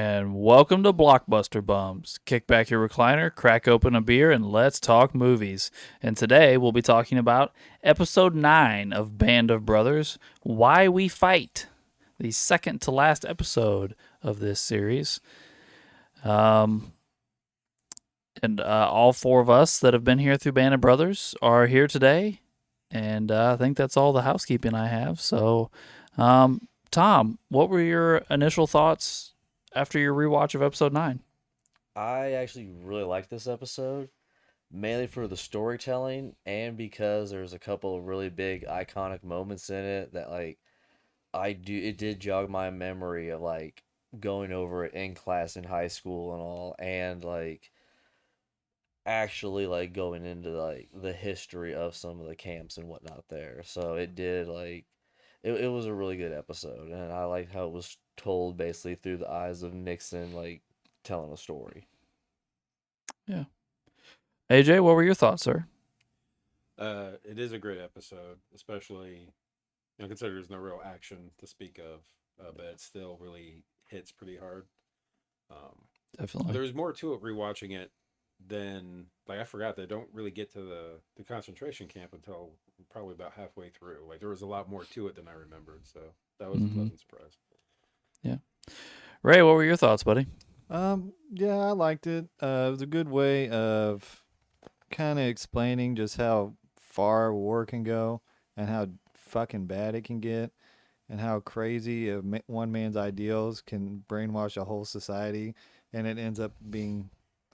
And welcome to Blockbuster Bums. Kick back your recliner, crack open a beer, and let's talk movies. And today we'll be talking about episode 9 of Band of Brothers, Why We Fight, the second to last episode of this series. And all four of us that have been here through Band of Brothers are here today. And I think that's all the housekeeping I have. So, Tom, what were your initial thoughts after your rewatch of episode 9? I actually really liked this episode, mainly for the storytelling and because there's a couple of really big iconic moments in it that it did jog my memory of going over it in class in high school and all, and actually going into the history of some of the camps and whatnot there. So it was a really good episode, and I liked how it was told basically through the eyes of Nixon, telling a story. Yeah. AJ, what were your thoughts, sir? It is a great episode, especially consider there's no real action to speak of, but it still really hits pretty hard. Um, Definitely. there was more to it rewatching it than I forgot they don't really get to the concentration camp until probably about halfway through. Like there was a lot more to it than I remembered, so that was a pleasant surprise. Yeah. Ray, what were your thoughts, buddy? Yeah, I liked it. It was a good way of kind of explaining just how far war can go and how fucking bad it can get and how crazy one man's ideals can brainwash a whole society, and it ends up being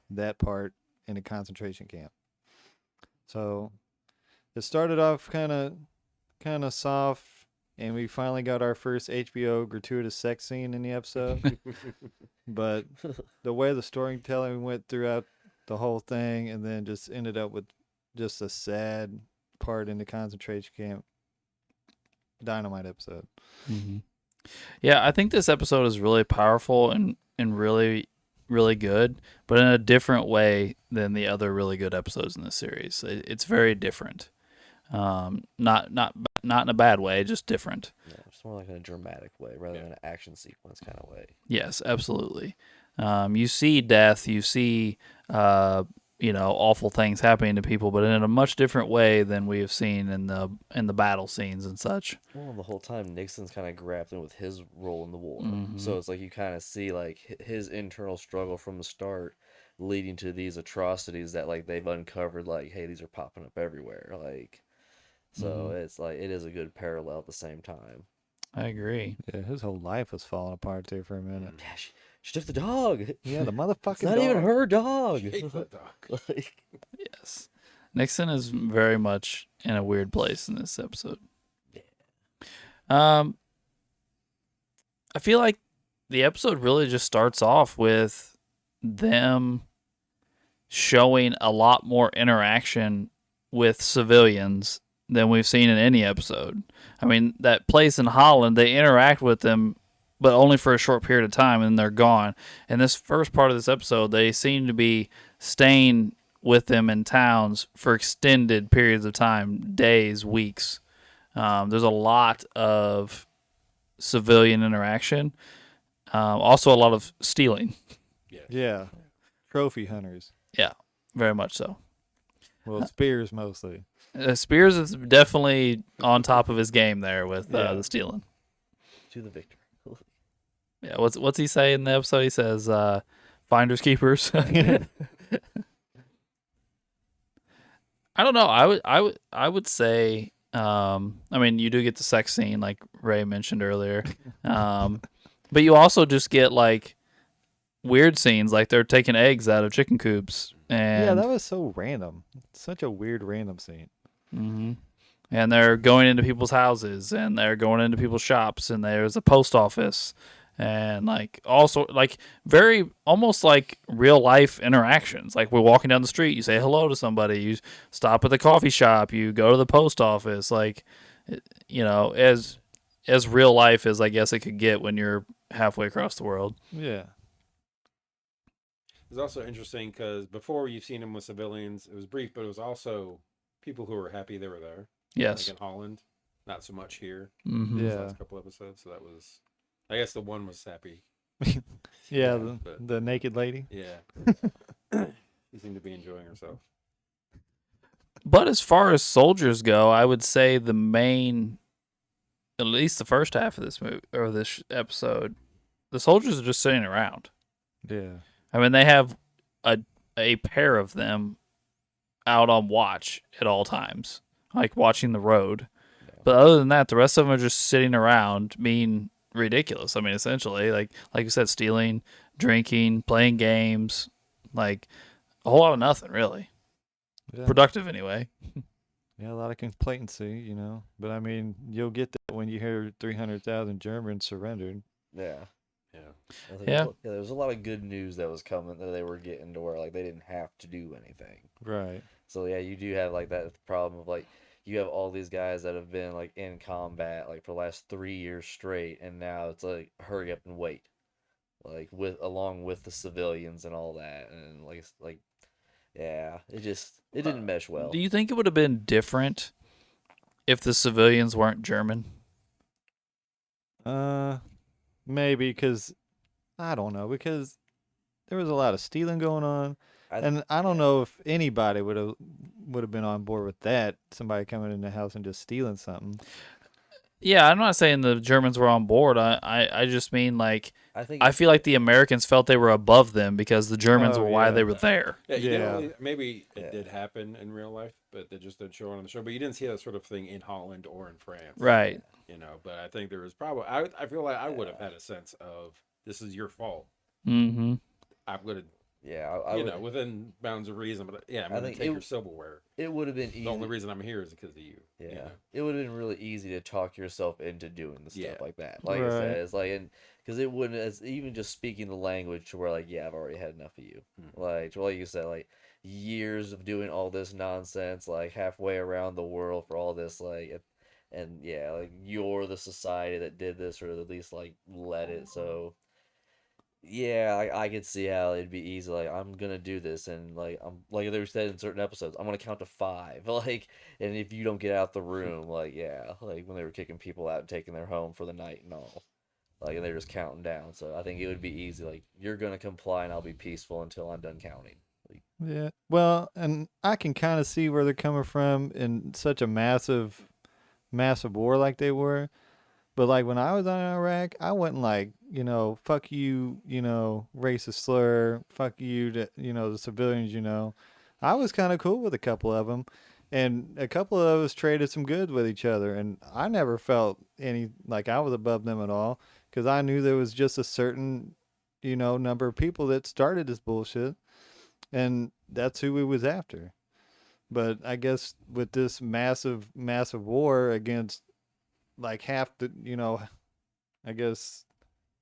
that part in a concentration camp. So it started off kind of soft, and we finally got our first HBO gratuitous sex scene in the episode. But the way the storytelling went throughout the whole thing, and then just ended up with just a sad part in the concentration camp, dynamite episode. Mm-hmm. Yeah, I think this episode is really powerful and really, really good, but in a different way than the other really good episodes in this series. It's very different. Not in a bad way, just different. Yeah, it's more like in a dramatic way rather than an action sequence kind of way. Yes, absolutely. You see death, you see awful things happening to people, but in a much different way than we have seen in the battle scenes and such. Well, the whole time Nixon's kind of grappling with his role in the war, Mm-hmm. so it's like you kind of see his internal struggle from the start, leading to these atrocities that they've uncovered. Hey, these are popping up everywhere. So Mm-hmm. it's it is a good parallel at the same time. I agree. Yeah, his whole life was falling apart there for a minute. Yeah, she took the dog. Yeah, the motherfucking It's not dog. even her dog. Hate that dog. Yes. Nixon is very much in a weird place in this episode. I feel like the episode really just starts off with them showing a lot more interaction with civilians than we've seen in any episode. I mean, that place in Holland, they interact with them, but only for a short period of time, and they're gone. And this first part of this episode, they seem to be staying with them in towns for extended periods of time, days, weeks. There's a lot of civilian interaction. Also, a lot of stealing. Yeah, trophy hunters. Yeah, very much so. Well, spears mostly. Spears is definitely on top of his game there with the stealing. To the victor. Yeah, what's he say in the episode? He says, "Finders keepers." I don't know. I would say. I mean, you do get the sex scene like Ray mentioned earlier, but you also just get weird scenes, like they're taking eggs out of chicken coops. And yeah, that was so random. Such a weird random scene. Mm-hmm. And they're going into people's houses, and they're going into people's shops, and there's a post office, and also very almost like real life interactions. Like we're walking down the street, you say hello to somebody, you stop at the coffee shop, you go to the post office, as real life as I guess it could get when you're halfway across the world. Yeah. It's also interesting because before you've seen him with civilians, it was brief, but it was also people who were happy they were there. Yes. Like in Holland, not so much here. Mm-hmm. The Yeah. last couple episodes, so that was, I guess the one was happy. Yeah, but the naked lady. yeah, she seemed to be enjoying herself. But as far as soldiers go, I would say the main, at least the first half of this movie or this episode, the soldiers are just sitting around. Yeah. I mean, they have a pair of them out on watch at all times, like watching the road. But other than that, the rest of them are just sitting around being ridiculous. I mean, essentially, like you said, stealing, drinking, playing games, like a whole lot of nothing really. Yeah. Productive anyway. Yeah, a lot of complacency, you know. But I mean, you'll get that when you hear 300,000 Germans surrendered. Yeah. Yeah. I think Yeah. there was a lot of good news that was coming that they were getting to where like they didn't have to do anything. Right. So yeah, you do have like that problem of like you have all these guys that have been like in combat like for the last 3 years straight, and now it's like hurry up and wait, like with along with the civilians and all that, and like yeah, it didn't mesh well. Do you think it would have been different if the civilians weren't German? Maybe because I don't know, because there was a lot of stealing going on, and I don't know if anybody would have been on board with that. Somebody coming in the house and just stealing something. Yeah, I'm not saying the Germans were on board. I just mean like I I feel like the Americans felt they were above them because the Germans Oh, were why yeah. they were there. Yeah, you didn't Yeah. really, maybe it Yeah. did happen in real life, but they just didn't show it on the show. But you didn't see that sort of thing in Holland or in France, Right. You know, but I think there was probably I feel like I would have had a sense of this is your fault. Mm-hmm. I'm gonna, yeah, I you would, know, within bounds of reason. But yeah, I'm I gonna think take your silverware. it would have been easy. The only reason I'm here is because of you. Yeah, You know? it would have been really easy to talk yourself into doing the stuff Yeah. like that. Like I said, Right. it's like, and because it wouldn't, as even just speaking the language to where like, yeah, I've already had enough of you. Like you said, like years of doing all this nonsense, like halfway around the world for all this, like, and yeah, like you're the society that did this, or at least like let it. So yeah, I could see how it'd be easy. Like I'm gonna do this, and like I'm like they said in certain episodes, I'm gonna count to five. Like, and if you don't get out the room, like yeah, like when they were kicking people out and taking their home for the night and all, like and they're just counting down. So I think it would be easy. Like you're gonna comply, and I'll be peaceful until I'm done counting. Like, Yeah. Well, and I can kind of see where they're coming from in such a massive war like they were. But like when I was on Iraq, I wasn't like, fuck you, racist slur, fuck you, to, the civilians, I was kind of cool with a couple of them. And a couple of us traded some goods with each other. And I never felt any like I was above them at all because I knew there was just a certain, number of people that started this bullshit. And that's who we was after. But I guess with this massive war against like half the, I guess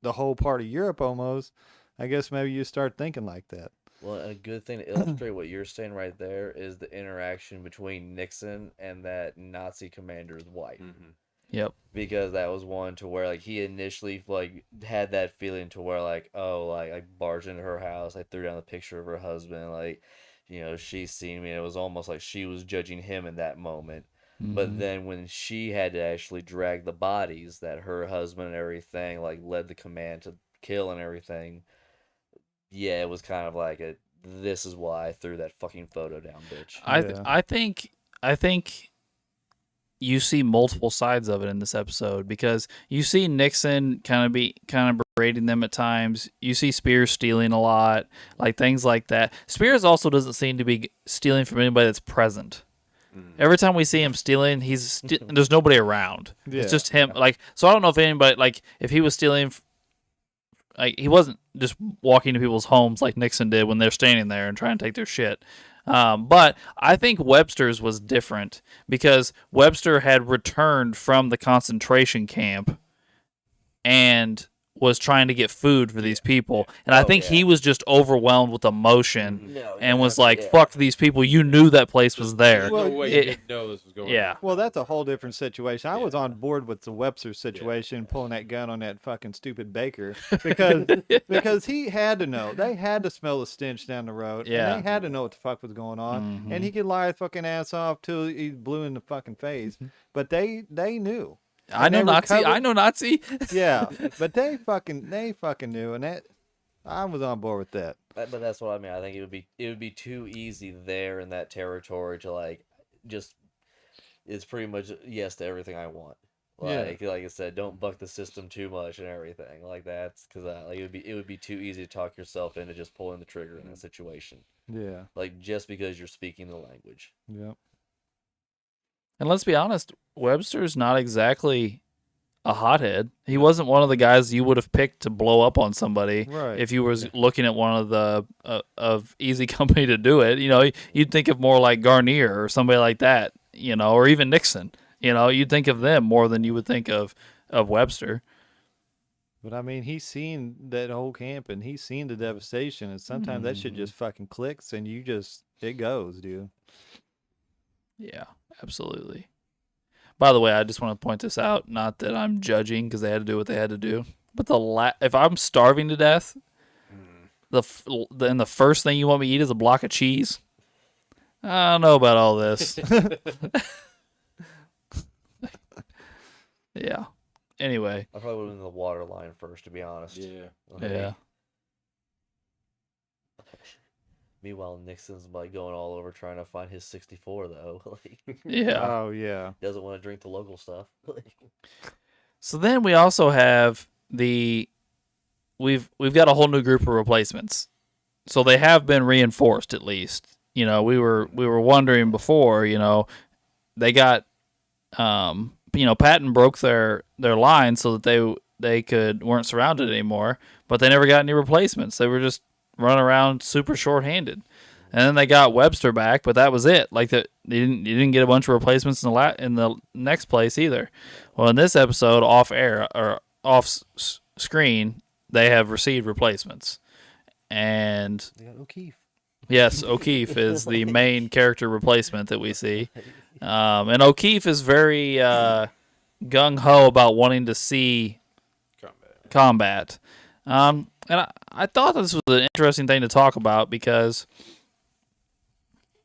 the whole part of Europe almost, I guess maybe you start thinking like that. well, a good thing to illustrate what you're saying right there is the interaction between Nixon and that Nazi commander's wife. Mm-hmm. Yep. Because that was one to where like he initially like had that feeling to where like oh like I barged into her house, I threw down the picture of her husband, like she's seen me, and it was almost like she was judging him in that moment. But then when she had to actually drag the bodies that her husband and everything like led the command to kill and everything, yeah, it was kind of like this is why I threw that fucking photo down, bitch. I think you see multiple sides of it in this episode because you see Nixon kind of berating them at times. You see Spears stealing a lot, like things like that. Spears also doesn't seem to be stealing from anybody that's present. Every time we see him stealing, there's nobody around. Yeah. It's just him. Like, so I don't know if anybody, like, if he was stealing, like, he wasn't just walking to people's homes like Nixon did when they're standing there and trying to take their shit. But I think Webster's was different because Webster had returned from the concentration camp and was trying to get food for these people. And I think he was just overwhelmed with emotion and was like, fuck these people. You knew that place was there. There's no way you didn't know this was going on. Well, that's a whole different situation. I was on board with the Webster situation, pulling that gun on that fucking stupid baker because he had to know. They had to smell the stench down the road. Yeah. And they had to know what the fuck was going on. And he could lie his fucking ass off till he blew in the fucking face. But they knew. I know Nazi. Yeah, but they fucking knew, and I was on board with that. But that's what I mean. I think it would be too easy there in that territory to like just it's pretty much yes to everything I want. Yeah. Like I said, don't buck the system too much and everything like that's because like it would be too easy to talk yourself into just pulling the trigger in that situation. Yeah. Like just because you're speaking the language. Yep. And let's be honest, Webster's not exactly a hothead. He wasn't one of the guys you would have picked to blow up on somebody Right. if you was looking at one of the of easy company to do it. You know, you'd think of more like Garnier or somebody like that. You know, or even Nixon. You know, you'd think of them more than you would think of Webster. But I mean, he's seen that whole camp and he's seen the devastation, and sometimes that shit just fucking clicks and it goes, dude. Yeah, absolutely. By the way, I just want to point this out. Not that I'm judging because they had to do what they had to do, but if I'm starving to death, then the first thing you want me to eat is a block of cheese. I don't know about all this. Yeah. Anyway. I probably would have been the water line first, to be honest. Yeah. Yeah. Meanwhile, Nixon's like going all over trying to find his 64 though. Like, Yeah. Oh yeah. doesn't want to drink the local stuff. So then we also have we've got a whole new group of replacements. So they have been reinforced at least. You know, we were wondering before, you know, they got Patton broke their line so that they weren't surrounded anymore, but they never got any replacements. They were just running around super short-handed. And then they got Webster back, but that was it. Like you didn't get a bunch of replacements in the next place either. Well, in this episode, off air or off screen, they have received replacements. And They got O'Keefe. yes, O'Keefe is the main character replacement that we see. And O'Keefe is very gung-ho about wanting to see combat. And I thought this was an interesting thing to talk about because,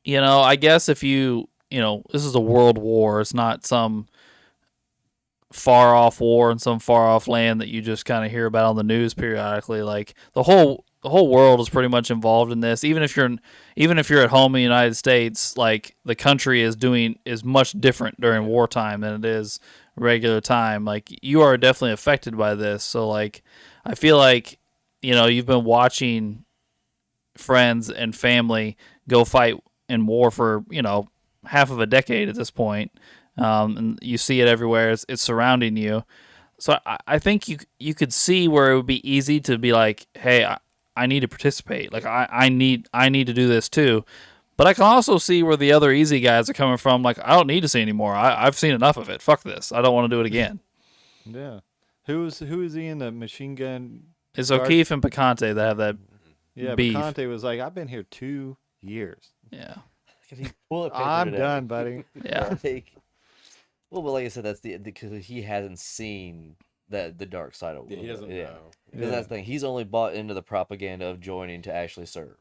I guess if this is a world war. It's not some far-off war in some far-off land that you just kind of hear about on the news periodically. Like, the whole world is pretty much involved in this. Even if you're at home in the United States, like, the country is much different during wartime than it is regular time. Like, you are definitely affected by this. So, like, I feel like, you've been watching friends and family go fight in war for, half of a decade at this point. And you see it everywhere. It's surrounding you. So I think you could see where it would be easy to be like, hey, I need to participate. Like, I need to do this too. But I can also see where the other easy guys are coming from. Like, I don't need to see anymore. I've seen enough of it. Fuck this. I don't want to do it again. Yeah. Who is he in the machine gun? It's O'Keefe and Picante that have that beef. Picante was like, I've been here 2 years. Yeah. I'm done, buddy. Yeah. Well, but like I said, that's because he hasn't seen the dark side of it. Yeah, he doesn't know. Because that's the thing. He's only bought into the propaganda of joining to actually serve.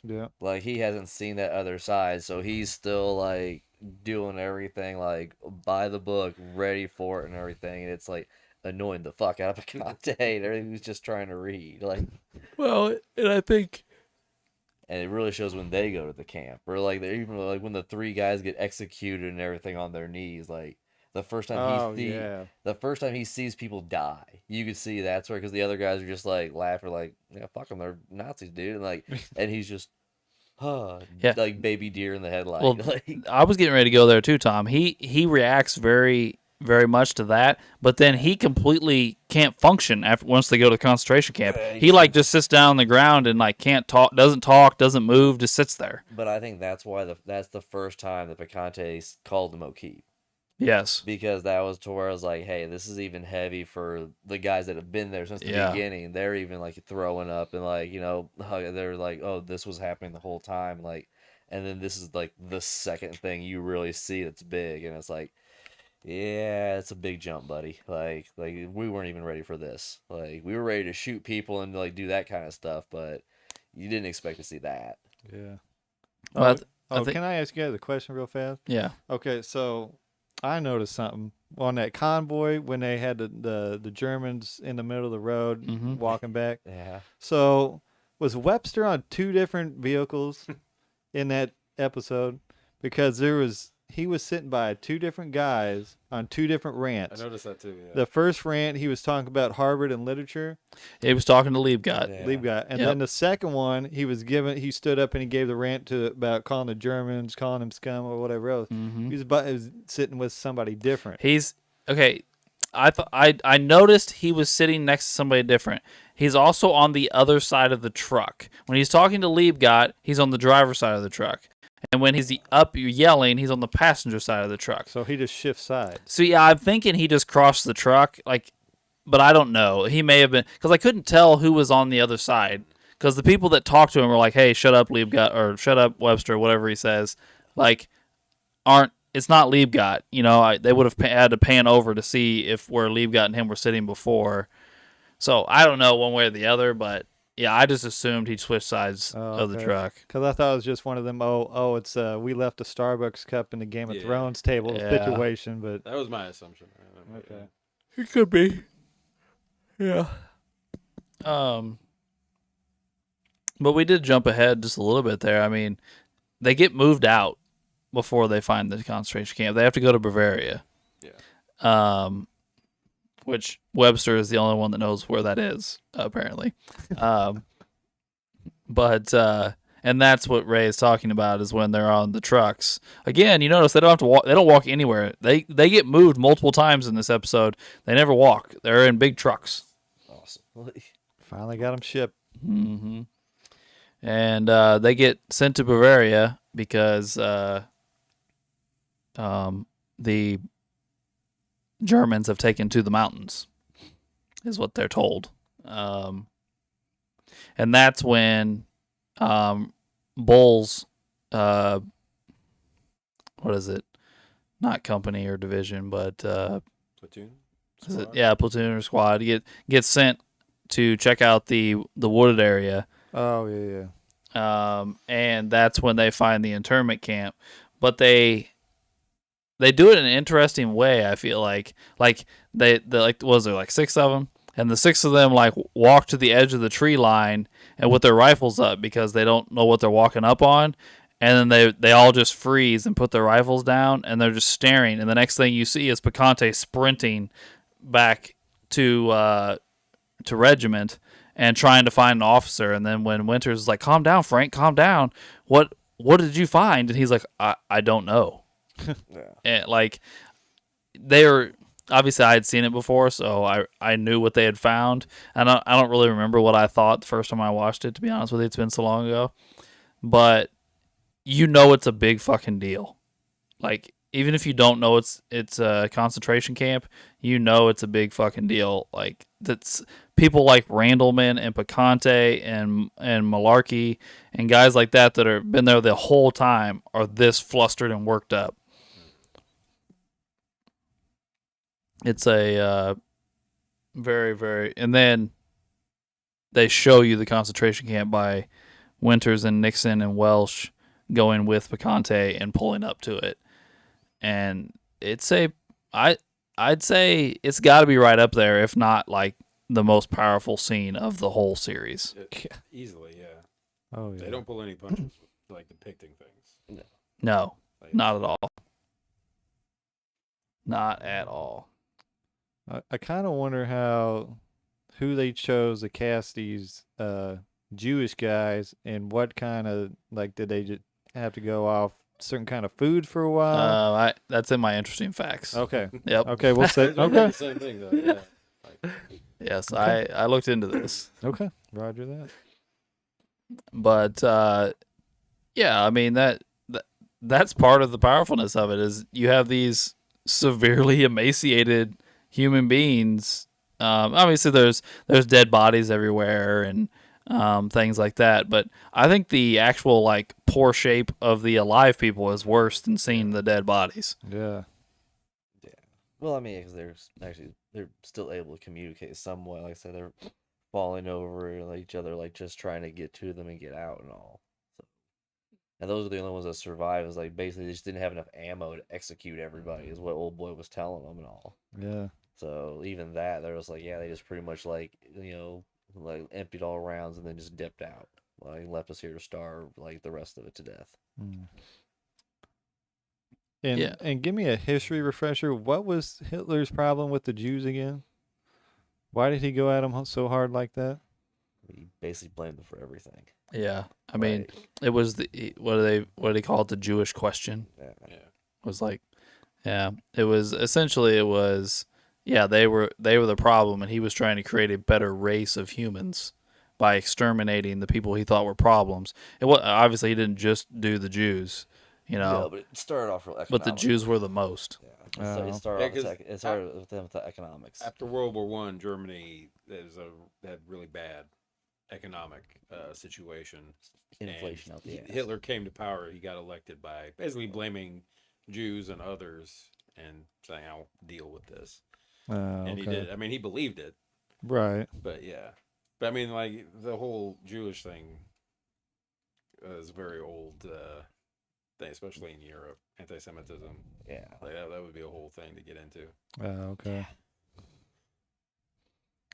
Yeah. Like, he hasn't seen that other side, so he's still like doing everything like by the book, ready for it and everything, and it's like annoying the fuck out of Picante and everything. He's just trying to read, like. Well, and I think. And it really shows when they go to the camp, or like they're even like when the 3 guys get executed and everything on their knees, like. The first time the first time he sees people die, you could see that's where, because the other guys are just like laughing, like, yeah, fuck them, they're Nazis, dude, and like, and he's just, Yeah. like baby deer in the headlight. Well, like, I was getting ready to go there too, Tom. He reacts very, very much to that, but then he completely can't function once they go to the concentration camp. He like just sits down on the ground and like can't talk, doesn't move, just sits there. but I think that's why that's the first time that Picante called him O'Keefe. Yes. Because that was to where I was like, hey, this is even heavy for the guys that have been there since the beginning. They're even like throwing up and like, they're like, oh, this was happening the whole time. Like, and then this is like the second thing you really see that's big. And it's like, yeah, it's a big jump, buddy. Like we weren't even ready for this. Like, we were ready to shoot people and like do that kind of stuff, but you didn't expect to see that. Yeah. Well, Can I ask you guys a question real fast? Yeah. Okay, so I noticed something on that convoy when they had the Germans in the middle of the road Mhm. walking back. Yeah. So was Webster on two different vehicles in that episode? Because he was sitting by two different guys on two different I rants. noticed that too. Yeah. The first rant he was talking about Harvard and literature, He was talking to Liebgott. Yeah. leave guy, and Yep. then the second one he stood up and he gave the rant about calling the Germans, calling them scum or whatever else. Mhm. He was sitting with somebody different. He's okay. I noticed he was sitting next to somebody different. He's also on the other side of the truck. When he's talking to Liebgott, he's on the driver's side of the truck. And when he's up yelling, he's on the passenger side of the truck. So he just shifts sides. So yeah, I'm thinking he just crossed the truck, like, but I don't know. He may have been because I couldn't tell who was on the other side. Because the people that talked to him were like, "Hey, shut up, Liebgott," or "Shut up, Webster," whatever he says. Like, aren't it's not Liebgott. You know, they would have had to pan over to see if where Liebgott and him were sitting before. So I don't know one way or the other, but yeah, I just assumed he'd switch sides of the okay. truck. Because I thought it was just one of them. It's we left a Starbucks cup in the Game of Yeah. Thrones table Yeah. situation, but That was my assumption. okay. It could be. Yeah. But we did jump ahead just a little bit there. I mean, they get moved out before they find the concentration camp. They have to go to Bavaria. Yeah. Which Webster is the only one that knows where that is, apparently. And that's what Ray is talking about is when they're on the trucks. Again, you notice they don't have to walk. They don't walk anywhere. They get moved multiple times in this episode. They never walk. They're in big trucks. Awesome. Finally got him shipped. Mm-hmm. And they get sent to Bavaria because the Germans have taken to the mountains, is what they're told. And that's when Bull's, what is it? Not company or division, but Platoon. is it? Squad? Yeah, platoon or squad. Gets sent to check out the wooded area. Oh yeah. And that's when they find the internment camp. But they do it in an interesting way. I feel like they like was there like six of them, and the six of them like walk to the edge of the tree line and with their rifles up because they don't know what they're walking up on, and then they all just freeze and put their rifles down and they're just staring. And the next thing you see is Picante sprinting back to regiment and trying to find an officer. And then when Winters is like, "Calm down, Frank, calm down. What did you find?" And he's like, I don't know. Yeah. And like they were obviously I had seen it before, so I knew what they had found. And I don't really remember what I thought the first time I watched it, to be honest with you. It's been so long ago. But you know it's a big fucking deal. Like even if you don't know it's a concentration camp, you know it's a big fucking deal. Like that's people like Randleman and Picante and Malarkey and guys like that are been there the whole time are this flustered and worked up. It's a very, very... And then they show you the concentration camp by Winters and Nixon and Welsh going with Picante and pulling up to it. And it's I'd say it's got to be right up there, if not like the most powerful scene of the whole series. Easily, yeah. Oh yeah. They don't pull any punches with like depicting things. No, Like, not at all. Not at all. I kind of wonder who they chose to cast these Jewish guys and what kind of like did they just have to go off certain kind of food for a while? That's in my interesting facts. Okay. Yep. Okay, we'll say They're doing okay. the same thing though. Yeah. Like, Yes, Okay. I looked into this. Okay. Roger that. But yeah, I mean that's part of the powerfulness of it is you have these severely emaciated human beings. Obviously, there's dead bodies everywhere and things like that. But I think the actual like poor shape of the alive people is worse than seeing the dead bodies. Yeah. Well, I mean, because they're still able to communicate somewhat. Like I said, they're falling over each other, like just trying to get to them and get out and all. So and those are the only ones that survived. Is like basically they just didn't have enough ammo to execute everybody, is what old boy was telling them and all. Yeah. So even that, they're just like, yeah, they just pretty much like like emptied all rounds and then just dipped out, like left us here to starve like the rest of it to death. Mm. And Yeah. and give me a history refresher. What was Hitler's problem with the Jews again? Why did he go at them so hard like that? He basically blamed them for everything. Yeah. I mean, Like, it was what do they call it? The Jewish question. yeah. Yeah. Was like, yeah, it was essentially yeah, they were the problem, and he was trying to create a better race of humans by exterminating the people he thought were problems. It was obviously he didn't just do the Jews, No, but it started off real economic. but the Jews were the most. Yeah, Oh. it started Yeah, off. 'cause It started with them with the economics. After World War One, Germany had really bad economic situation. Inflation And out the ass. Hitler came to power. He got elected by basically blaming Jews and others and saying, "I'll deal with this." And he Okay. did. I mean, he believed it, Right. but yeah. But I mean, like the whole Jewish thing is a very old thing, especially in Europe. Anti-Semitism, Yeah. like that would be a whole thing to get into. Okay.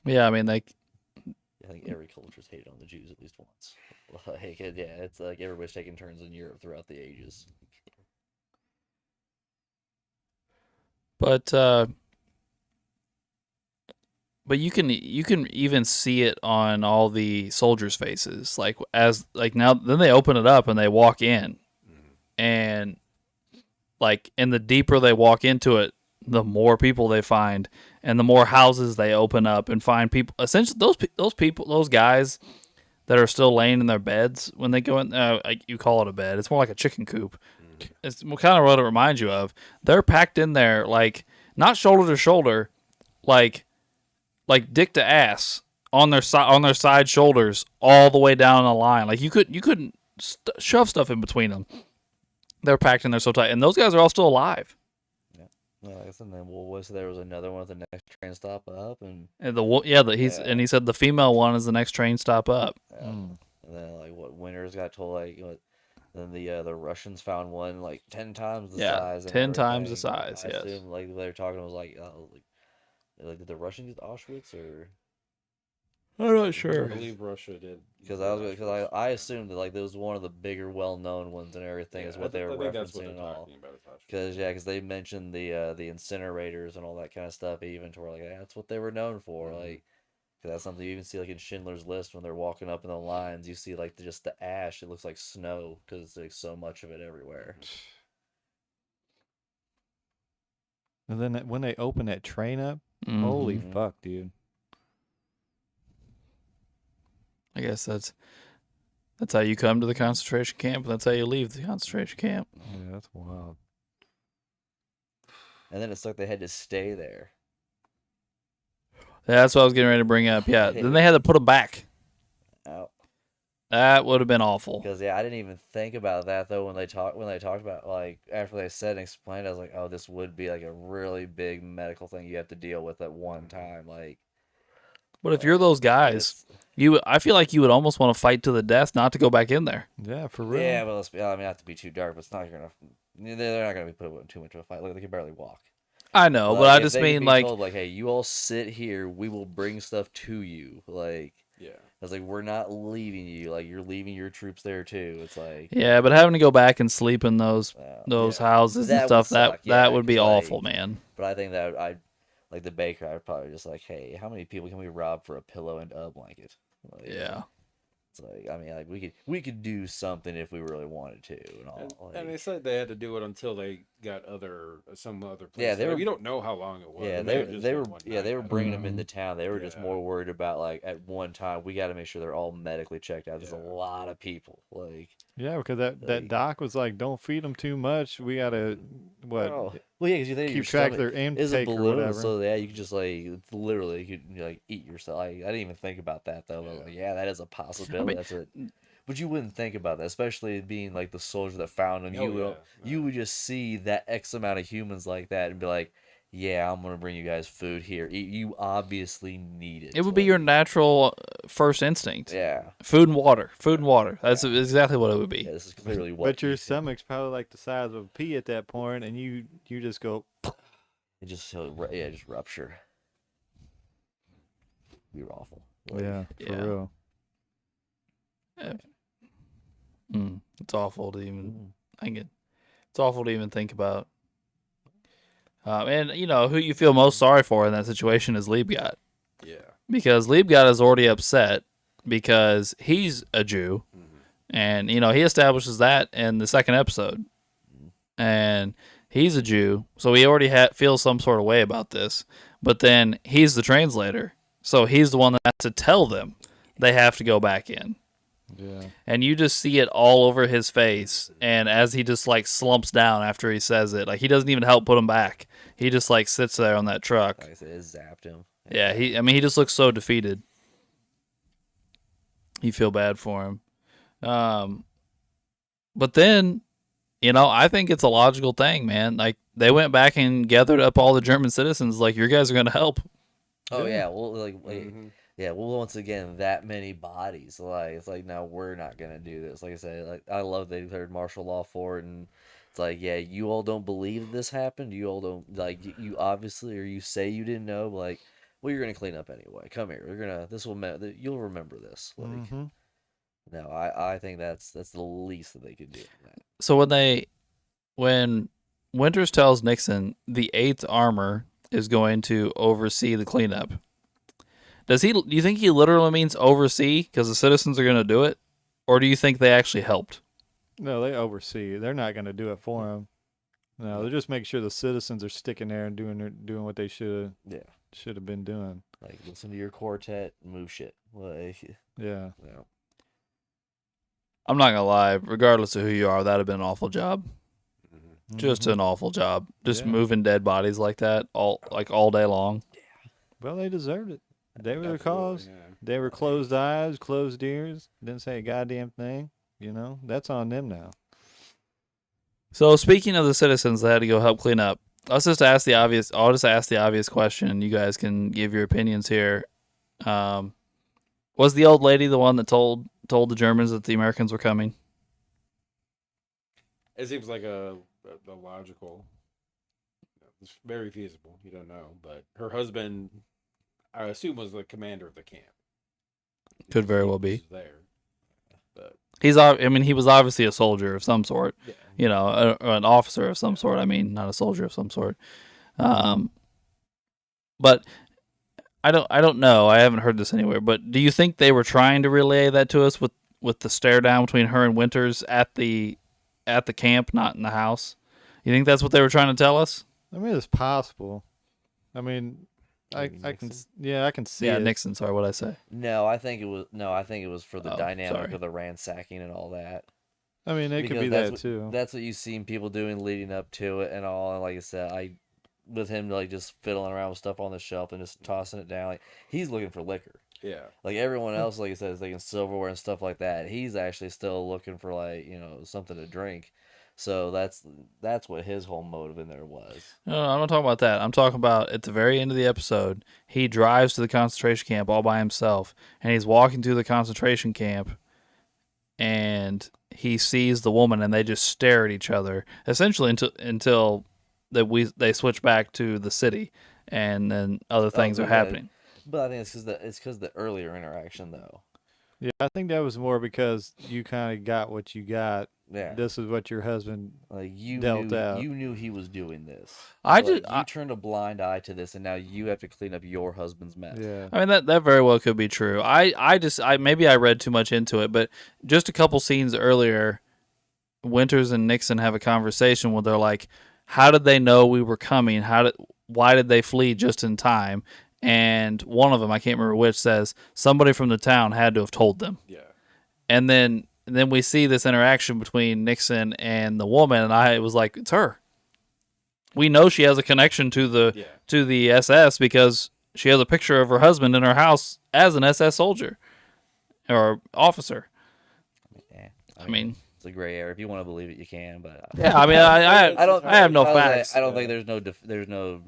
Yeah, I mean, like, I think every culture's hated on the Jews at least once. Like, yeah, it's like everybody's taking turns in Europe throughout the ages. but you can even see it on all the soldiers' faces. Like now, then they open it up and they walk in, and like, and the deeper they walk into it, the more people they find, and the more houses they open up and find people. Essentially, those guys that are still laying in their beds when they go in. You call it a bed. It's more like a chicken coop. It's kind of what it reminds you of. They're packed in there, like not shoulder to shoulder, like dick to ass on their side shoulders all the way down the line. Like you couldn't shove stuff in between them. They're packed in there so tight, and those guys are all still alive. No, like I said, then there was another one at the next train stop up, and And he said the female one is the next train stop up. and then like what Winters got told like then the Russians found one like 10 times the size. And 10 times the everything. size. I Yes. assume like they were talking was like did the Russians get Auschwitz or? I'm not I sure. believe Russia did. Because I assumed that like that was one of the bigger well-known ones and everything is what they were referencing and all. Because they mentioned the incinerators and all that kind of stuff even to where like that's what they were known for like. Because that's something you even see like in Schindler's List when they're walking up in the lines, you see like just the ash. It looks like snow because it's like so much of it everywhere. And then when they open that train up, Mhm. holy fuck, dude. I guess that's how you come to the concentration camp. That's how you leave the concentration camp. Yeah, that's wild. And then it's like they had to stay there. That's what I was getting ready to bring up. Yeah. Then they had to put them back. Out. That would have been awful. Because I didn't even think about that though when they talked about like after they said and explained, I was like, oh, this would be like a really big medical thing you have to deal with at one time. Like, But if you're those guys, I feel like you would almost want to fight to the death not to go back in there. Yeah, for real. yeah, but I mean, not to be too dark, but it's not they're not gonna be put in too much of a fight. Like they can barely walk. I know, but Like, I if just they could mean be like, told, hey, you all sit here. We will bring stuff to you. Like, Yeah. it's like we're not leaving you. Like you're leaving your troops there too. It's like yeah, but having to go back and sleep in those Yeah. houses That and would stuff, suck, that would be 'cause, like, awful, man. But I think that I like the baker. I'd probably just like, hey, how many people can we rob for a pillow and a blanket? Like, Yeah. It's like I mean, like we could do something if we really wanted to and all. And they Like, said they had to do it until they got some other place. Yeah, they Like, were- you don't know how long it was. yeah, It may they have just they been were one yeah they night, were I don't bringing know. them into town. They were just Yeah. more worried about like at one time we got to make sure they're all medically checked out. There's Yeah. a lot of people. Like Yeah, because that Like- doc was like, don't feed them too much. We gotta what oh, well, yeah, because you think keep your track of stomach their is a intake or balloon, whatever. so yeah, you could just like it's literally you could like eat yourself. I didn't even think about that though. But like, yeah, that is a possibility. That's it. But you wouldn't think about that, especially being like the soldier that found him. Oh, You yeah. you would just see that X amount of humans like that and be like, yeah, I'm gonna bring you guys food here. You obviously need it. It would be your natural first instinct. Yeah. Food and water. Food and water. That's exactly what it would be. Yeah, this is clearly what. But your stomach's probably like the size of a pea at that point, and you just go. It just just rupture. You're awful. Yeah, for Yeah. real. It's awful to even. It's awful to even think about. And who you feel most sorry for in that situation is Liebgott, Yeah. because Liebgott is already upset because he's a Jew, and he establishes that in the second episode, and he's a Jew, so he already feels some sort of way about this. But then he's the translator, so he's the one that has to tell them they have to go back in. Yeah. And you just see it all over his face, and as he just like slumps down after he says it, like he doesn't even help put him back. He just like sits there on that truck. Like I said, it zapped him. Yeah, he just looks so defeated. You feel bad for him. But then, I think it's a logical thing, man. Like they went back and gathered up all the German citizens. Like, your guys are gonna help. Oh yeah, well, yeah, well, once again, that many bodies. Like it's like, no, we're not gonna do this. Like I said, like I love they declared martial law for it, and it's like, yeah, you all don't believe this happened. You all don't like you obviously, or you say you didn't know. But like, well, you're gonna clean up anyway. Come here, you'll remember this. Like, no, I think that's the least that they could do. So when Winters tells Nixon the 8th Armor is going to oversee the cleanup, do you think he literally means oversee because the citizens are going to do it, or do you think they actually helped? No, they oversee. They're not going to do it for him. No, they just make sure the citizens are sticking there and doing what they should have been doing. Like, listen to your quartet, move shit. Like, yeah. I'm not gonna lie. Regardless of who you are, that'd have been an awful job. Just an awful job. Just moving dead bodies like that all day long. Well, they deserved it. They were the Absolutely, cause. yeah. They were closed eyes, closed ears. Didn't say a goddamn thing. That's on them now. So speaking of the citizens that had to go help clean up, let's just ask the obvious. I'll just ask the obvious question. You guys can give your opinions here. Was the old lady the one that told the Germans that the Americans were coming? It seems like a logical. It's very feasible. You don't know, but her husband, I assume, was the commander of the camp. Could very well be. He was there, but he was obviously a soldier of some sort. yeah. Or an officer of some sort. I mean, not a soldier of some sort. But I don't know. I haven't heard this anywhere. But do you think they were trying to relay that to us with the stare down between her and Winters at the camp, not in the house? You think that's what they were trying to tell us? I mean, it's possible. I mean, I can see it. Nixon. Sorry, what I say? No, I think it was for the dynamic sorry. of the ransacking and all that. I mean, it could Because be that's that what, too. That's what you've seen people doing leading up to it and all. And like I said, with him like just fiddling around with stuff on the shelf and just tossing it down, like he's looking for liquor. Yeah. Like everyone else, like I said, is taking silverware and stuff like that. He's actually still looking for something to drink. So that's what his whole motive in there was. No, I'm not talking about that. I'm talking about at the very end of the episode, he drives to the concentration camp all by himself, and he's walking through the concentration camp, and he sees the woman, and they just stare at each other, essentially until they switch back to the city, and then other things are happening. But I think it's because the earlier interaction though. Yeah, I think that was more because you kind of got what you got. Yeah. This is what your husband you dealt out. You knew he was doing this. You turned a blind eye to this, and now you have to clean up your husband's mess. Yeah. I mean, that very well could be true. Maybe I read too much into it, but just a couple scenes earlier, Winters and Nixon have a conversation where they're like, how did they know we were coming? Why did they flee just in time? And one of them, I can't remember which, says somebody from the town had to have told them. Yeah. And then we see this interaction between Nixon and the woman, and I was like, it's her. We know she has a connection to the SS because she has a picture of her husband in her house as an SS soldier or officer. Yeah. I mean, it's a gray area. If you want to believe it, you can. But Yeah, I mean, I I don't. I have no I was like, facts. I don't think there's no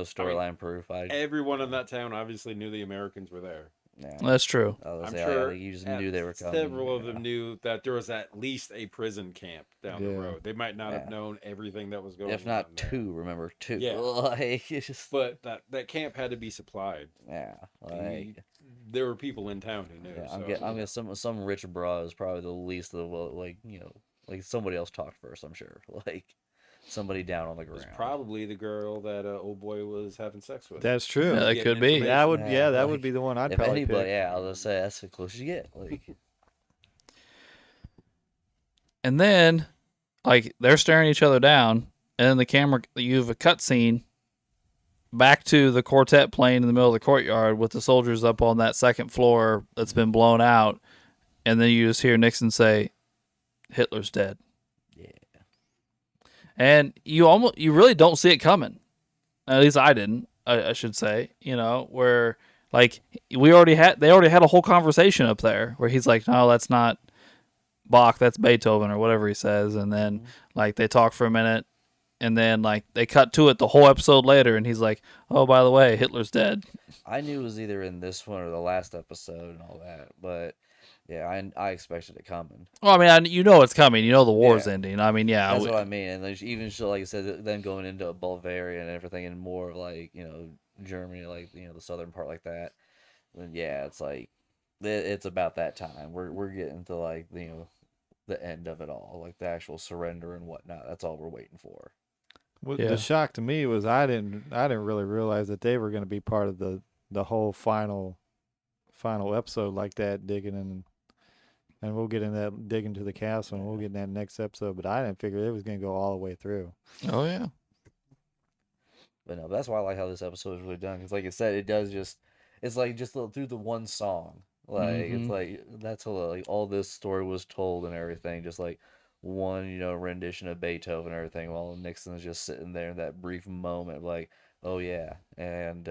storyline proof. Everyone in that town obviously knew the Americans were there. Yeah. That's true. I was I'm say, I sure think you just knew they were coming. several of them knew that there was at least a prison camp down the Yeah. road. They might not have Yeah. known everything that was going on. If not there. two, remember two. Yeah. Like, it's just, But that camp had to be supplied. yeah. He- Like, there were people in town who knew. yeah, so, I'm getting some rich bra is probably the least of like like somebody else talked first. I'm sure like somebody down on the It was ground. probably the girl that old boy was having sex with. That's true. Yeah, that Getting could be. information. That would, Yeah, that like, would be the one I'd if probably anybody, pick. yeah, I'll just say that's the closest you get. Like, And then, like, they're staring each other down, and then the camera, you have a cutscene back to the quartet playing in the middle of the courtyard with the soldiers up on that second floor that's been blown out, and then you just hear Nixon say, "Hitler's dead." yeah, And you really don't see it coming. At least I didn't. I should say, where like they already had a whole conversation up there where he's like, "No, that's not Bach, that's Beethoven," or whatever he says, and then like they talk for a minute, and then like they cut to it the whole episode later, and he's like, "Oh, by the way, Hitler's dead." I knew it was either in this one or the last episode and all that, but yeah, I expected it coming. Well, I mean, it's coming. The war's Yeah. ending. I mean, yeah, That's what I mean, and there's even so like I said, then going into Bulgaria and everything, and more of like Germany, like the southern part like that. Then yeah, it's like it's about that time. We're getting to like the end of it all, like the actual surrender and whatnot. That's all we're waiting for. What Yeah. the shock to me was I didn't really realize that they were going to be part of the whole final episode like that, digging in, and we'll get in that digging to the castle, and we'll get in that next episode. But I didn't figure it was going to go all the way through. Oh yeah. But no, that's why I like how this episode is really done. Because like I said, it does it's like just through the one song. Like it's like that's how like all this story was told and everything. Just like one rendition of Beethoven and everything. While Nixon's just sitting there in that brief moment, like, oh yeah, and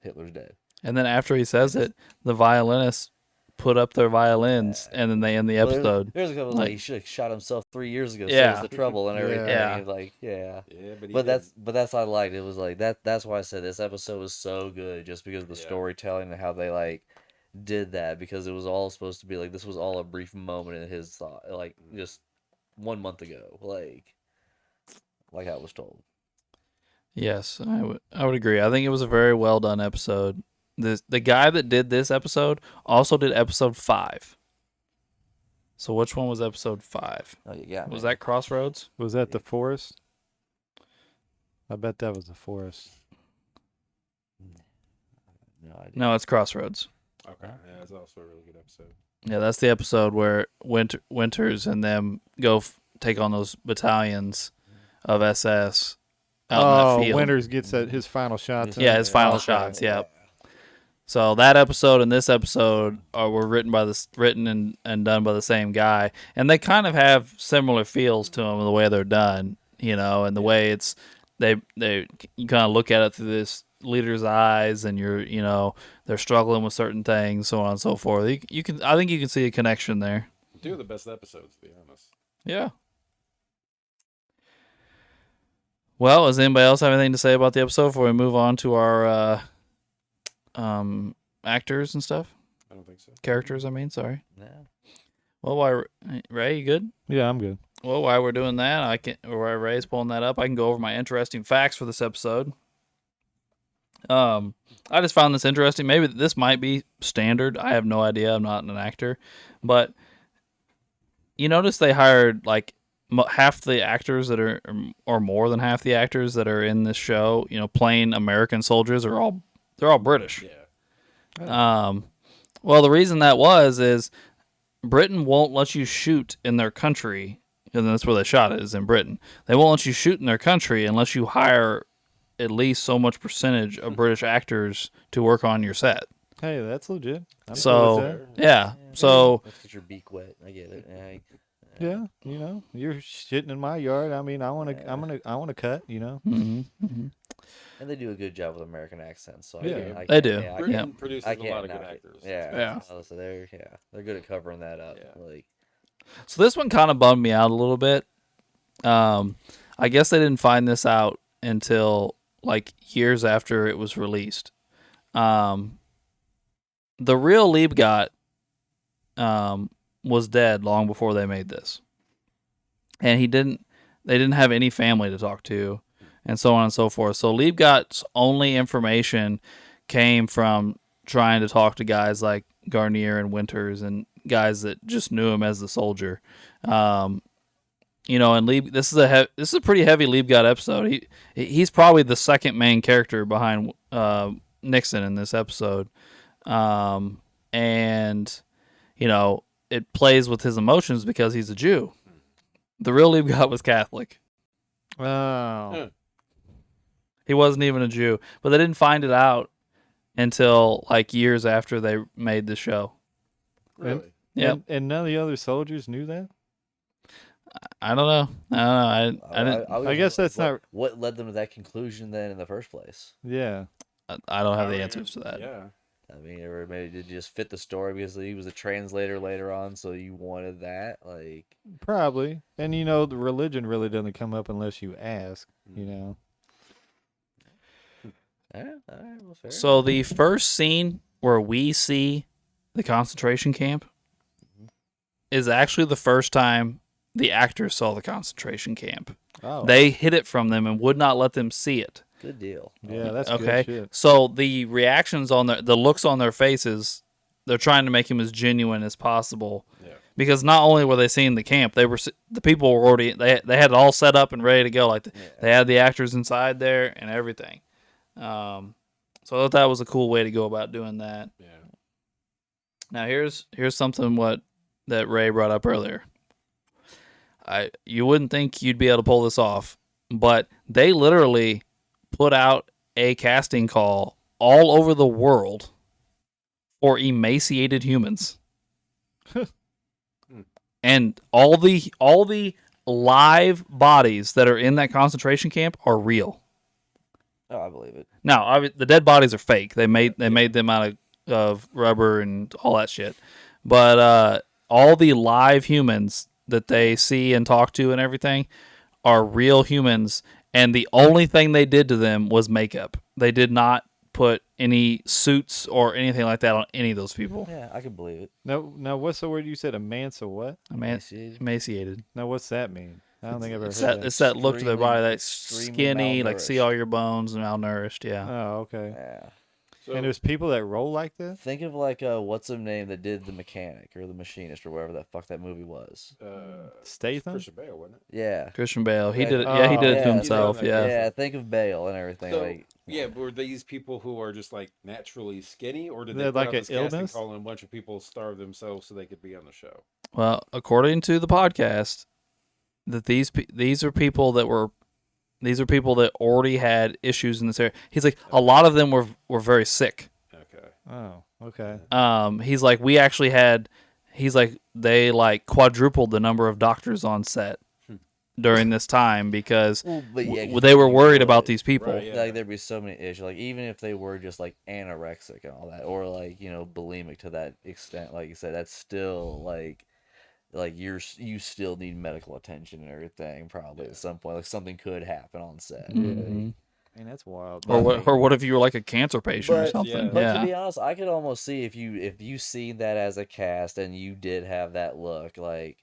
Hitler's dead. And then after he says it, the violinists put up their violins, and then they end the Well, episode. there's a couple Like- like he should have shot himself 3 years ago. Yeah. Saves the trouble and everything. Yeah. Like yeah. Yeah, but But that's what I liked. It was like that. That's why I said this episode was so good, just because of the Yeah. storytelling and how they like did that. Because it was all supposed to be like this was all a brief moment in his thought, like just 1 month ago, like how it was told. Yes, I would agree. I think it was a very well done episode. The guy that did this episode also did episode 5. So which one was episode 5? Oh, you got me. Was that Crossroads? Was that the forest? I bet that was the forest. No idea. No, it's Crossroads. Okay, yeah, it's also a really good episode. Yeah, that's the episode where Winters and them go take on those battalions of SS out in that field. Winters gets his final shots. Yeah, his final Okay. shots. Yeah. So that episode and this episode were written and done by the same guy, and they kind of have similar feels to them the way they're done, and the way it's you kind of look at it through this leader's eyes, and they're struggling with certain things, so on and so forth. I think you can see a connection there. 2 of the best episodes, to be honest. Yeah. Well, does anybody else have anything to say about the episode before we move on to our actors and stuff? I don't think so. Characters, I mean, sorry. Yeah. Well, Ray, you good? Yeah, I'm good. Well, while we're doing that, while Ray's pulling that up, I can go over my interesting facts for this episode. I just found this interesting. Maybe this might be standard. I have no idea. I'm not an actor, but you notice they hired like half the actors that are, or more than half the actors that are in this show, playing American soldiers they're all British. Yeah. Well, the reason that is Britain won't let you shoot in their country, and that's where they shot it, is in Britain. They won't let you shoot in their country unless you hire at least so much percentage of British actors to work on your set. Hey, that's legit. I'm So, cool with that. yeah. So, Let's get your beak wet. I get it. Yeah, you're shitting in my yard. I mean, I want to cut. mhm. and they do a good job with American accents. So Yeah. They do. Yeah, Britain produces I a lot can't of good knock it. actors. Yeah. Yeah. So they're good at covering that up. Yeah. Like So this one kind of bummed me out a little bit. I guess they didn't find this out until like years after it was released. Um, the real Liebgott was dead long before they made this, and they didn't have any family to talk to, and so on and so forth. So Liebgott's only information came from trying to talk to guys like Garnier and Winters and guys that just knew him as the soldier. And this is a pretty heavy Liebgott episode. He's probably the second main character behind Nixon in this episode, and it plays with his emotions because he's a Jew. The real Liebgott was Catholic. Oh. He wasn't even a Jew, but they didn't find it out until like years after they made the show. Really? Yeah, And none of the other soldiers knew that? I don't know. I didn't. I guess that's not. What led them to that conclusion then in the first place? Yeah. I don't have I the mean, answers to that. Yeah. I mean, or maybe did you just fit the story because he was a translator later on, so you wanted that? Like, Probably. And the religion really doesn't come up unless you ask, all right, well, fair. So the first scene where we see the concentration camp is actually the first time the actors saw the concentration camp. Oh. They hid it from them and would not let them see it. Good deal. Yeah, that's Okay. good shit. So the reactions on the looks on their faces, they're trying to make him as genuine as possible. Yeah. Because not only were they seeing the camp, the people were already they had it all set up and ready to go. Like they had the actors inside there and everything. So I thought that was a cool way to go about doing that. Yeah. Now here's something that Ray brought up earlier. You wouldn't think you'd be able to pull this off, but they literally put out a casting call all over the world for emaciated humans. And all the live bodies that are in that concentration camp are real. Oh, I believe it. Now, the dead bodies are fake. They made them out of rubber and all that shit. But all the live humans that they see and talk to and everything are real humans, and the only thing they did to them was makeup. They did not put any suits or anything like that on any of those people. Yeah, I can believe it. Now, what's the word you said? What? Emaciated. Now, what's that mean? I don't think I've ever It's heard that, that. it's that look to their body that's Extremely skinny, like see malnourished. all your bones and malnourished. Yeah. Oh, okay. Yeah. So, And there's people that roll like that? Think of like what's his name that did the mechanic or the machinist or whatever that fuck that movie was. Statham? Christian Bale, wasn't it? Yeah. Christian Bale. He Right. did it. Yeah, he did it Yeah, to himself. he did it. Yeah. Yeah, think of Bale and everything. So, like, yeah, were these people who are just like naturally skinny, or did They they had, put like, out an this casting illness? call and a bunch of people starve themselves so they could be on the show? Well, according to the podcast, that these are people that already had issues in this area. He's like a lot of them were very sick. Okay. Oh, okay. He's like we actually had. He's like they like quadrupled the number of doctors on set during this time because well, but yeah, 'cause they were you worried would. about these people. Right, yeah. Like there'd be so many issues. Like even if they were just like anorexic and all that, or like bulimic to that extent, like you said, that's still like you still need medical attention and everything. Probably at some point, like something could happen on set. Mhm. Man, that's wild. Or what if you were like a cancer patient or But- something? yeah. But Yeah. to be honest, I could almost see if you seen that as a cast and you did have that look, like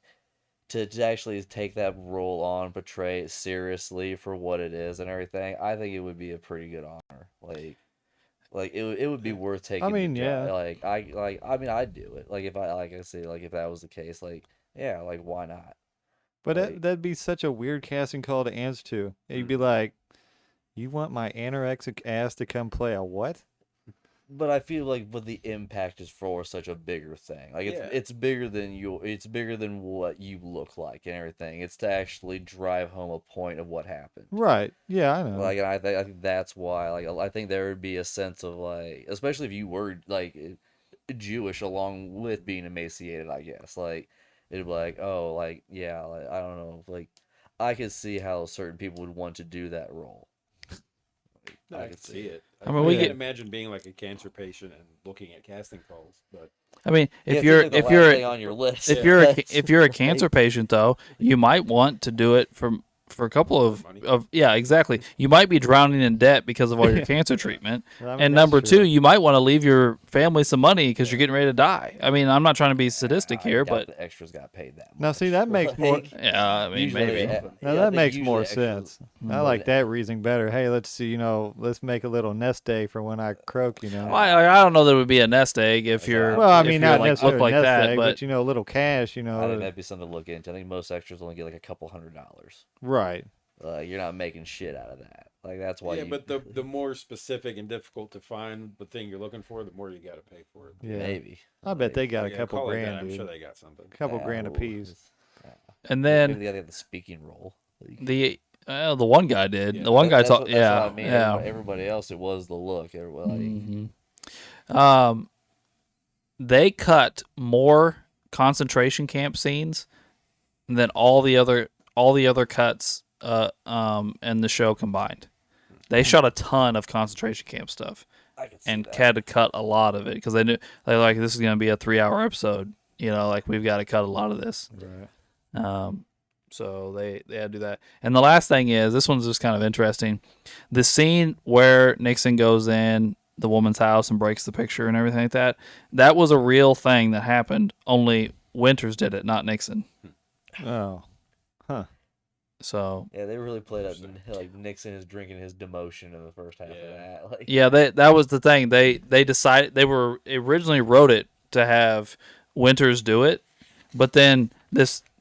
to actually take that role on, portray it seriously for what it is and everything. I think it would be a pretty good honor. Like it would be worth taking. mean, the job. yeah. I mean, I'd do it. Like if I say if that was the case, like yeah, like why not? But like- that'd be such a weird casting call to answer to. You'd be like, you want my anorexic ass to come play a what? But I feel like the impact is for such a bigger thing. Like Yeah. it's bigger than it's bigger than what you look like and everything. It's to actually drive home a point of what happened. Right. Yeah, I know. Like and I think that's why I think there would be a sense of like, especially if you were like Jewish along with being emaciated, I guess. Like it'd be like, oh, like yeah, like, I don't know, like I could see how certain people would want to do that role. No, I could see it. I mean, we can't get. imagine being like a cancer patient and looking at casting calls, but I mean, Yeah, if it seems you're like the if last you're thing on your list. if you're a That's if you're a like- cancer patient though, you might want to do it for a couple money. of yeah, exactly. You might be drowning in debt because of all your cancer treatment. I mean, And that's number true. two, you might want to leave your family some money because you're getting ready to die. I mean, I'm not trying to be sadistic I here, doubt but the extras got paid that much. Now, see, that makes more. yeah, I mean, usually maybe. they- Now I that think makes usually more extras- sense. I Mm. like that reasoning better. Hey, let's see, let's make a little nest egg for when I croak. Well, I don't know that it would be a nest egg if you're. Well, I if mean, you're not like, necessarily look like nest that, egg, but a little cash. I think that'd be something to look into. I think most extras only get like a couple $100. Right. You're not making shit out of that. Like that's why. yeah, you, but the more specific and difficult to find the thing you're looking for, the more you got to pay for it. Yeah. maybe. I bet they got a Yeah, couple call it that, grand, I'm dude. sure they got something. Couple grand a piece. and Maybe then they got the speaking role. the one guy did. Yeah. The one guy That's talked. what- that's Yeah, what I mean. yeah. Everybody else, it was the look. Everybody, They cut more concentration camp scenes than all the other cuts in the show combined. They shot a ton of concentration camp stuff I could see and that. had to cut a lot of it because they knew they're like this is going to be a 3-hour episode. Like we've got to cut a lot of this. Right. So they had to do that. And the last thing is, this one's just kind of interesting. The scene where Nixon goes in the woman's house and breaks the picture and everything like that, that was a real thing that happened. Only Winters did it, not Nixon. Oh. Huh. So Yeah, they really played up like Nixon is drinking his demotion in the first half of that. Like, yeah, that was the thing. They decided they were originally wrote it to have Winters do it, but then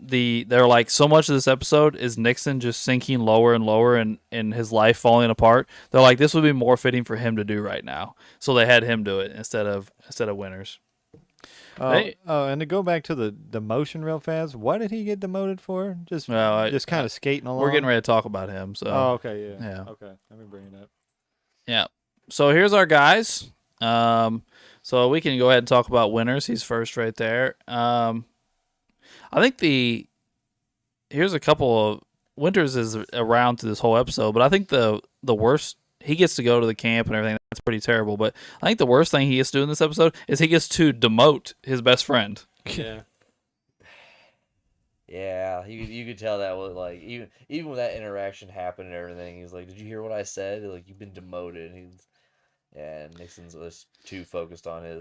they're like, so much of this episode is Nixon just sinking lower and lower and his life falling apart. They're like, this would be more fitting for him to do right now, so they had him do it instead of Winters. And to go back to the demotion real fast, what did he get demoted for? Just kind of skating along. We're getting ready to talk about him. So Oh, okay, yeah. Yeah. Okay, let me bring it up. yeah. So here's our guys. So we can go ahead and talk about Winters. He's first right there. I think here's a couple of Winters is around through this whole episode, but I think the worst, he gets to go to the camp and everything. That's pretty terrible. But I think the worst thing he gets to do in this episode is he gets to demote his best friend. Yeah. yeah, you could tell that was like even when that interaction happened and everything, he's like, "Did you hear what I said? Like you've been demoted." And Nixon's just too focused on his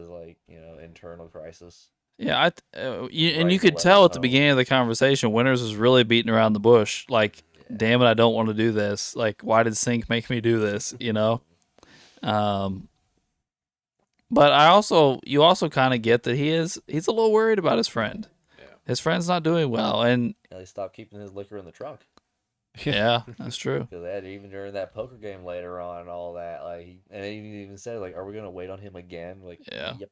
internal crisis. Yeah, and you Right, could let tell him at the know. beginning of the conversation, Winters was really beating around the bush. Like, damn it, I don't want to do this. Like, why did Sync make me do this? But you also kind of get that he's a little worried about his friend. Yeah. His friend's not doing well, and They stopped keeping his liquor in the trunk yeah, that's true. because even during that poker game later on and all that, and he even said like, "Are we gonna wait on him again?" Like, Yeah. Yep.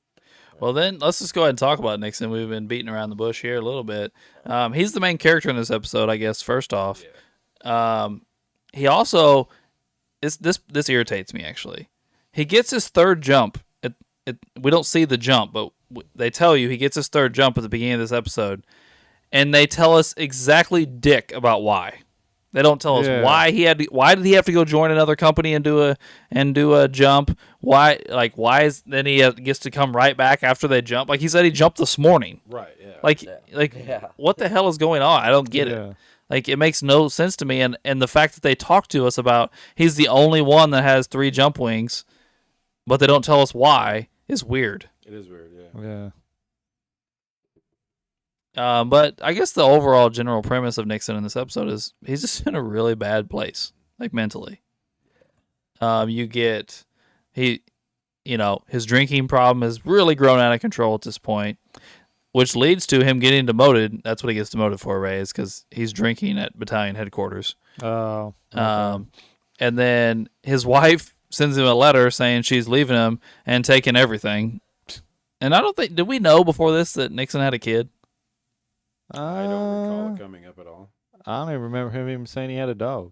Well, then let's just go ahead and talk about Nixon. We've been beating around the bush here a little bit. He's the main character in this episode, I guess. First off, he also this irritates me actually. He gets his third jump. We don't see the jump, but they tell you he gets his third jump at the beginning of this episode, and they tell us exactly dick about why. They don't tell us why did he have to go join another company and do a jump? Why then he gets to come right back after they jump? Like he said, he jumped this morning. Right. Yeah. Yeah. What the hell is going on? I don't get it. Like it makes no sense to me. And the fact that they talk to us about he's the only one that has 3 jump wings, but they don't tell us why is weird. It is weird. Yeah. Yeah. But I guess the overall general premise of Nixon in this episode is he's just in a really bad place, like mentally. His drinking problem has really grown out of control at this point, which leads to him getting demoted. That's what he gets demoted for, Ray, is because he's drinking at battalion headquarters. Oh. Okay. And then his wife sends him a letter saying she's leaving him and taking everything. And I don't think, did we know before this that Nixon had a kid? I don't recall it coming up at all. I don't even remember him even saying he had a dog.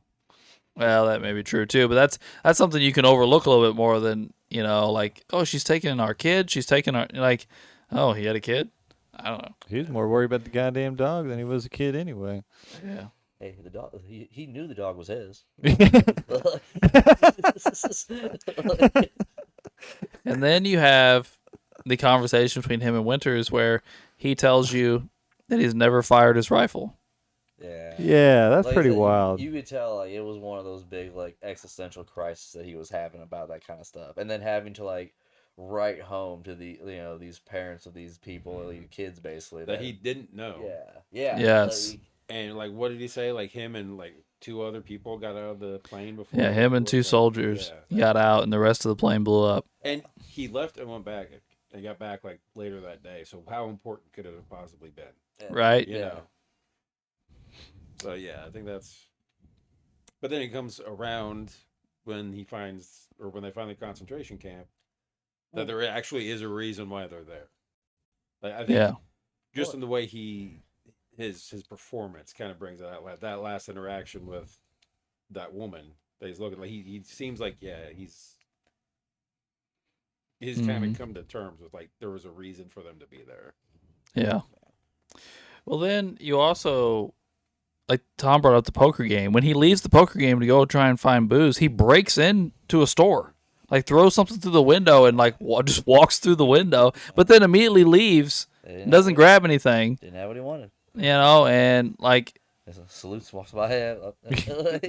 Well, that may be true too, but that's something you can overlook a little bit more than, like, oh, she's taking our kid. She's taking our, like, oh, he had a kid? I don't know. He was more worried about the goddamn dog than he was a kid anyway. Yeah. Hey, the dog. He knew the dog was his. And then you have the conversation between him and Winters where he tells you that he's never fired his rifle. Yeah. Yeah, that's Like I pretty said, wild. you could tell like it was one of those big like existential crises that he was having about that kind of stuff, and then having to like write home to the these parents of these people, these kids basically that he didn't know. yeah Yes. like And like, what did he say? Like him and like two other people got out of the plane before Yeah, it him and blew two up. soldiers Yeah, got out, and the rest of the plane blew up. and he left and went back and got back like later that day. So how important could it have possibly been? Right. You know. So yeah, I think that's. But then it comes around when he finds, or when they find the concentration camp, that there actually is a reason why they're there. Like I think Yeah. just in the way his performance kind of brings it out. Like that last interaction with that woman that he's looking like, he seems like he's kind of come to terms with like there was a reason for them to be there. Yeah. Well, then you also, like Tom brought up the poker game. When he leaves the poker game to go try and find booze, he breaks into a store, like throws something through the window and like just walks through the window, but then immediately leaves, doesn't grab anything, Didn't have what he wanted. and like, Salutes, walks by him.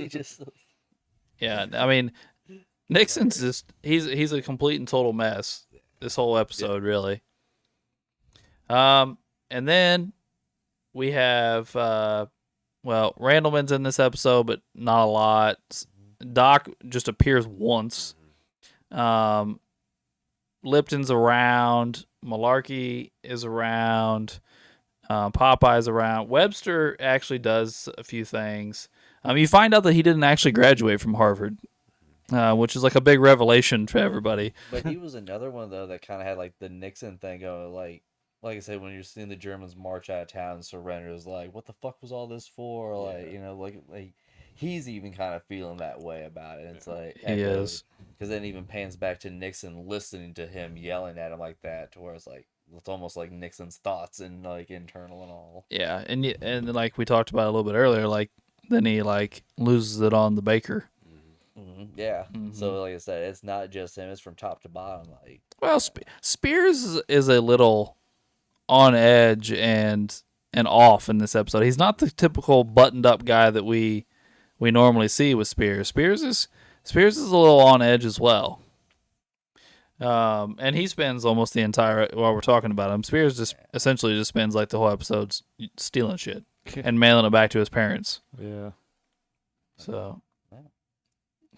Just yeah, I mean, Nixon's just he's a complete and total mess this whole episode, really. And then we have Randleman's in this episode, but not a lot. Doc just appears once. Lipton's around. Malarkey is around. Popeye's around. Webster actually does a few things. You find out that he didn't actually graduate from Harvard, which is like a big revelation for everybody. But he was another one though that kind of had like the Nixon thing going. Like I said, when you're seeing the Germans march out of town and surrender, it's like, what the fuck was all this for? Like, like he's even kind of feeling that way about it. And it's like He is. because then it even pans back to Nixon listening to him yelling at him like that, to where it's like it's almost like Nixon's thoughts and like internal and all. Yeah, and like we talked about a little bit earlier, like then he like loses it on the baker. Yeah. So like I said, it's not just him; it's from top to bottom. Like, Well, Spears is a little on edge and off in this episode. He's not the typical buttoned up guy that we normally see with Spears. Spears is a little on edge as well. And he spends almost the entire while we're talking about him. Spears just essentially just spends like the whole episode stealing shit and mailing it back to his parents. Yeah. So,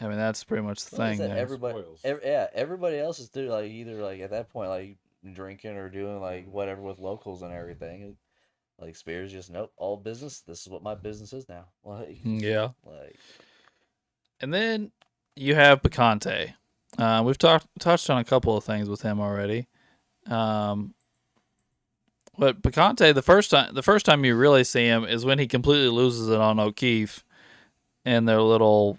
I mean, that's pretty much the thing. There. Everybody else is doing like either like at that point like drinking or doing like whatever with locals and everything. Like Spears just nope, all business. This is what my business is now. Like Yeah. Like, and then you have Picante. We've touched on a couple of things with him already. But Picante, the first time you really see him is when he completely loses it on O'Keefe and their little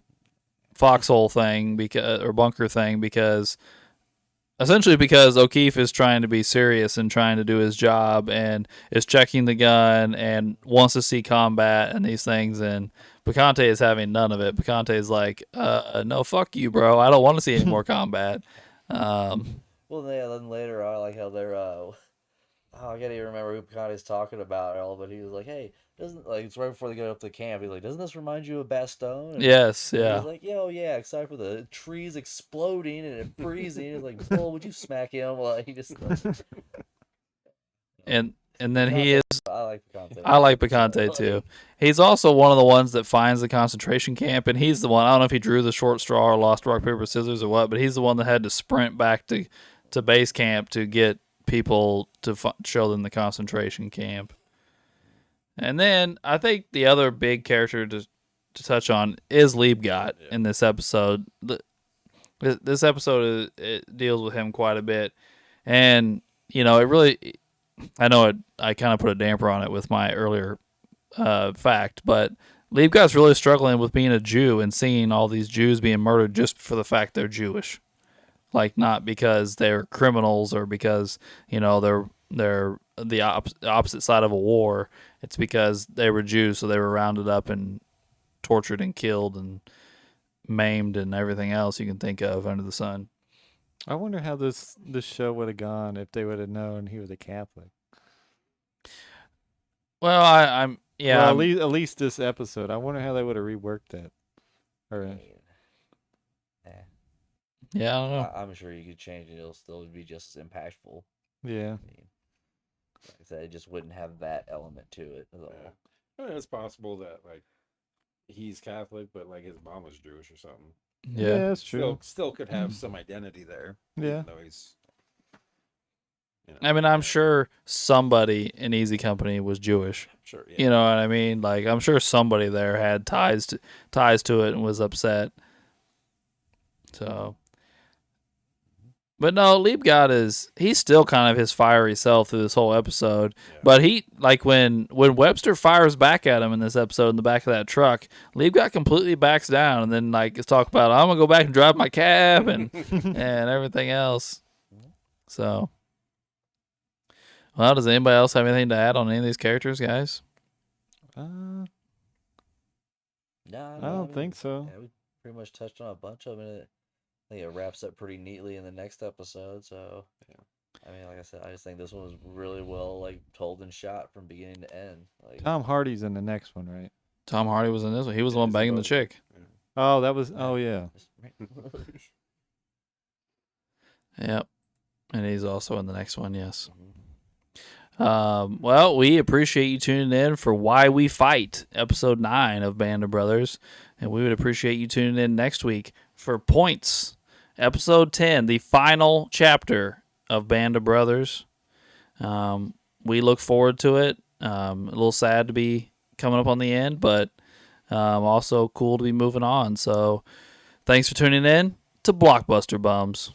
foxhole thing or bunker thing, because O'Keefe is trying to be serious and trying to do his job and is checking the gun and wants to see combat and these things, and Picante is having none of it. Picante is like, no, fuck you, bro. I don't want to see any more combat. well, yeah. Then later, I like how they're. I can't even remember who Picante's talking about all, but he was like, "Hey, doesn't like it's right before they go up to camp? He's like, doesn't this remind you of Bastogne?" And Yes, yeah. He's like, "Yo, yeah, except for the trees exploding and it freezing." It's like, "Bull, would you smack him?" Like he just. And then he is. I like Picante. I like Picante too. He's also one of the ones that finds the concentration camp, and he's the one. I don't know if he drew the short straw or lost rock paper scissors or what, but he's the one that had to sprint back to base camp to get people to show them the concentration camp. And then I think the other big character to touch on is Liebgott in this episode. This episode it deals with him quite a bit, and it really. I know I kind of put a damper on it with my earlier fact, but Liebgott's really struggling with being a Jew and seeing all these Jews being murdered just for the fact they're Jewish, like not because they're criminals or because they're the opposite side of a war, it's because they were Jews, so they were rounded up and tortured and killed and maimed and everything else you can think of under the sun. I wonder how this show would have gone if they would have known he was a Catholic. Well, I'm yeah, Well, I'm- at least this episode. I wonder how they would have reworked that. I Or mean, eh, yeah, I don't know. I'm sure you could change it. It'll still be just as impactful. yeah. I mean, like I said, it just wouldn't have that element to it at all. Yeah. I mean, it's possible that like he's Catholic, but like his mom was Jewish or something. Yeah. that's true. Still could have some identity there. Yeah. Even though he's. I mean, I'm sure somebody in Easy Company was Jewish. Sure. Yeah. You know what I mean? Like, I'm sure somebody there had ties to it and was upset. So, but no, Liebgott he's still kind of his fiery self through this whole episode. Yeah. But he, like when Webster fires back at him in this episode in the back of that truck, Liebgott completely backs down and then like is talk about, I'm gonna go back and drive my cab and and everything else. So, well, does anybody else have anything to add on any of these characters, guys? No, I don't think so. Yeah, we pretty much touched on a bunch of them. I think it wraps up pretty neatly in the next episode. So, Yeah. I mean, like I said, I just think this one was really well like told and shot from beginning to end. Like, Tom Hardy's in the next one, right? Tom Hardy was in this one. He was the Yeah, one he's in banging the both. chick. Oh, that was. Oh, yeah. Yep. And he's also in the next one, yes. Mhm. Well, we appreciate you tuning in for Why We Fight, episode 9 of Band of Brothers. And we would appreciate you tuning in next week for Points, episode 10, the final chapter of Band of Brothers. We look forward to it. A little sad to be coming up on the end, but also cool to be moving on. So thanks for tuning in to Blockbuster Bums.